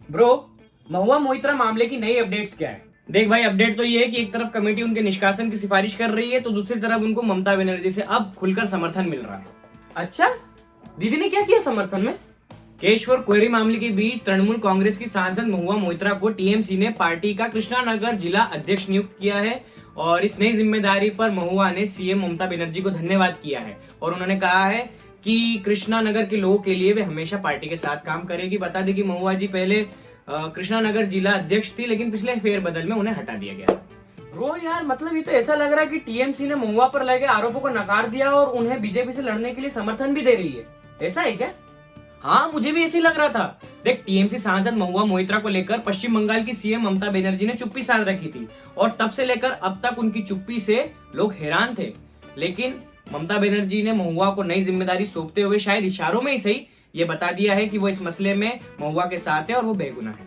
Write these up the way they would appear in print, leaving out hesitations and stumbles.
Bro, Mahua Moitra मामले की नई अपडेट्स क्या है? देख भाई, अपडेट तो ये है कि एक तरफ कमेटी उनके निष्कासन की सिफारिश कर रही है तो दूसरी तरफ उनको ममता बनर्जी से अब खुलकर समर्थन मिल रहा है। अच्छा, दीदी ने क्या किया समर्थन में? केशवर क्वेरी मामले के बीच तृणमूल कांग्रेस की सांसद महुआ मोइत्रा को टीएमसी ने पार्टी का कृष्णानगर जिला अध्यक्ष नियुक्त किया है और इस नई जिम्मेदारी पर महुआ ने सीएम ममता बनर्जी को धन्यवाद किया है और उन्होंने कहा है कि कृष्णानगर के लोगों के लिए वे हमेशा पार्टी के साथ काम करेगी। बता दें कि महुआ जी पहले कृष्णानगर जिला अध्यक्ष थी, लेकिन पिछले फेरबदल में उन्हें हटा दिया गया। ब्रो यार, मतलब ये तो ऐसा लग रहा है कि टीएमसी ने महुआ पर लगे आरोपों को नकार दिया और उन्हें बीजेपी से लड़ने के लिए समर्थन भी दे रही है। ऐसा है क्या? हाँ, मुझे भी ऐसे ही लग रहा था। देख, टीएमसी सांसद महुआ मोइत्रा को लेकर पश्चिम बंगाल की सीएम ममता बनर्जी ने चुप्पी साध रखी थी और तब से लेकर अब तक उनकी चुप्पी से लोग हैरान थे। लेकिन ममता बनर्जी ने महुआ को नई जिम्मेदारी सौंपते हुए शायद इशारों में ही सही ये बता दिया है कि वो इस मसले में महुआ के साथ है और वो बेगुनाह है।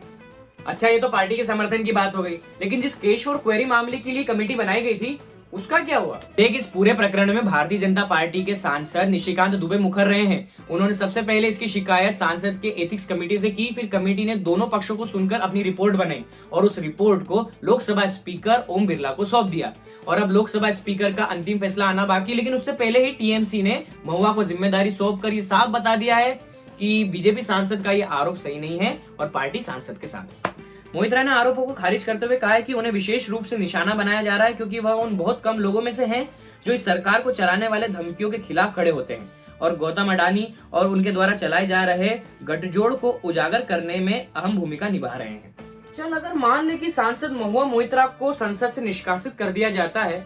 अच्छा, ये तो पार्टी के समर्थन की बात हो गई, लेकिन जिस केशवर क्वेरी मामले के लिए कमेटी बनाई गई थी उसका क्या हुआ? देख, इस पूरे प्रकरण में भारतीय जनता पार्टी के सांसद निशिकांत दुबे मुखर रहे हैं। उन्होंने सबसे पहले इसकी शिकायत सांसद के एथिक्स कमेटी से की, फिर कमेटी ने दोनों पक्षों को सुनकर अपनी रिपोर्ट बनाई और उस रिपोर्ट को लोकसभा स्पीकर ओम बिरला को सौंप दिया और अब लोकसभा स्पीकर का अंतिम फैसला आना बाकी। लेकिन उससे पहले ही टीएमसी ने महुआ को जिम्मेदारी सौंप कर ये साफ बता दिया है कि बीजेपी सांसद का ये आरोप सही नहीं है और पार्टी सांसद के साथ है। मोइत्रा ने आरोपों को खारिज करते हुए कहा है कि उन्हें विशेष रूप से निशाना बनाया जा रहा है क्योंकि वह उन बहुत कम लोगों में से हैं जो इस सरकार को चलाने वाले धमकियों के खिलाफ खड़े होते हैं और गौतम अडानी और उनके द्वारा चलाए जा रहे गठजोड़ को उजागर करने में अहम भूमिका निभा रहे हैं। चल, अगर मान ले कि सांसद महुआ मोइत्रा को संसद से निष्कासित कर दिया जाता है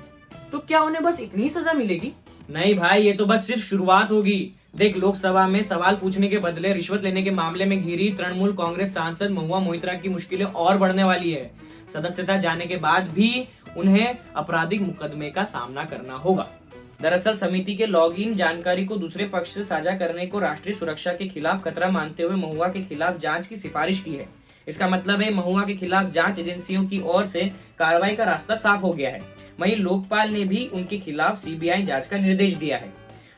तो क्या उन्हें बस इतनी सजा मिलेगी? नहीं भाई, ये तो बस सिर्फ शुरुआत होगी। देख, लोकसभा में सवाल पूछने के बदले रिश्वत लेने के मामले में घिरी तृणमूल कांग्रेस सांसद महुआ मोइत्रा की मुश्किलें और बढ़ने वाली है। सदस्यता जाने के बाद भी उन्हें आपराधिक मुकदमे का सामना करना होगा। दरअसल समिति के लॉगिन जानकारी को दूसरे पक्ष से साझा करने को राष्ट्रीय सुरक्षा के खिलाफ खतरा मानते हुए महुआ के खिलाफ जांच की सिफारिश की है। इसका मतलब है महुआ के खिलाफ जांच एजेंसियों की ओर से कार्रवाई का रास्ता साफ हो गया है। वहीं लोकपाल ने भी उनके खिलाफ सीबीआई जांच का निर्देश दिया है।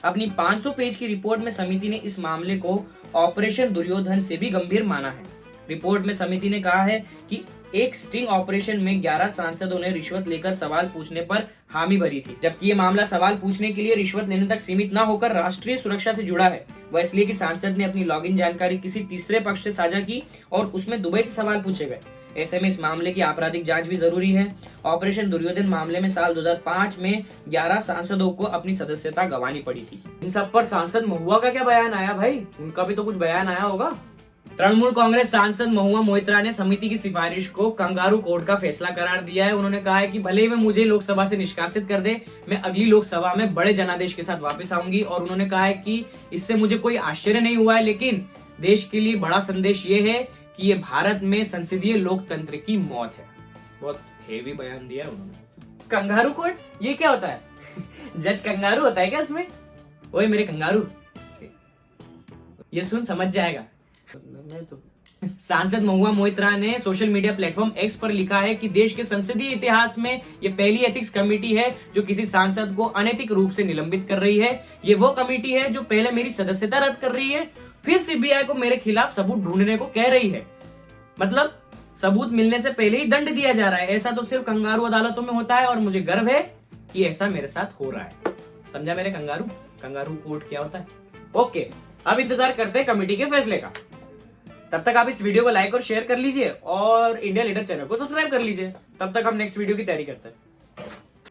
अपनी 500 पेज की रिपोर्ट में समिति ने इस मामले को ऑपरेशन दुर्योधन से भी गंभीर माना है। रिपोर्ट में समिति ने कहा है कि एक स्टिंग ऑपरेशन में 11 सांसदों ने रिश्वत लेकर सवाल पूछने पर हामी भरी थी, जबकि ये मामला सवाल पूछने के लिए रिश्वत लेने तक सीमित न होकर राष्ट्रीय सुरक्षा से जुड़ा है। वह इसलिए कि सांसद ने अपनी लॉगिन जानकारी किसी तीसरे पक्ष से साझा की और उसमें दुबई से सवाल पूछे गए। ऐसे में इस मामले की आपराधिक जांच भी जरूरी है। ऑपरेशन दुर्योधन मामले में साल 2005 में 11 सांसदों को अपनी सदस्यता गंवानी पड़ी थी। इन सब पर सांसद महुआ का क्या बयान आया भाई? उनका भी तो कुछ बयान आया होगा। तृणमूल कांग्रेस सांसद महुआ मोइत्रा ने समिति की सिफारिश को कंगारू कोर्ट का फैसला करार दिया है। उन्होंने कहा है कि भले ही वे मुझे लोकसभा से निष्कासित कर दे, मैं अगली लोकसभा में बड़े जनादेश के साथ वापस आऊंगी और उन्होंने कहा है कि इससे मुझे कोई आश्चर्य नहीं हुआ है, लेकिन देश के लिए बड़ा संदेश ये है कि ये भारत में संसदीय लोकतंत्र की मौत है। बहुत हेवी बयान दिया उन्होंने। कंगारू कोर्ट, ये क्या होता है? जज कंगारू होता है क्या इसमें? ओए मेरे कंगारू, ये सुन, समझ जाएगा। सांसद महुआ मोइत्रा ने सोशल मीडिया प्लेटफॉर्म एक्स पर लिखा है कि देश के संसदीय इतिहास में ये पहली एथिक्स कमेटी है जो किसी सांसद को अनैतिक रूप से निलंबित कर रही है। ये वो कमेटी है जो पहले मेरी सदस्यता रद्द कर रही है, फिर सीबीआई को मेरे खिलाफ सबूत ढूंढने को कह रही है। मतलब सबूत मिलने से पहले ही दंड दिया जा रहा है। ऐसा तो सिर्फ कंगारू अदालतों में होता है और मुझे गर्व है कि ऐसा मेरे साथ हो रहा है। समझा मेरे कंगारू? कंगारू कोर्ट क्या होता है? ओके, अब इंतजार करते हैं कमेटी के फैसले का। तब तक आप इस वीडियो को लाइक और शेयर कर लीजिए और इंडिया लीडर चैनल को सब्सक्राइब कर लीजिए। तब तक हम नेक्स्ट वीडियो की तैयारी करते हैं।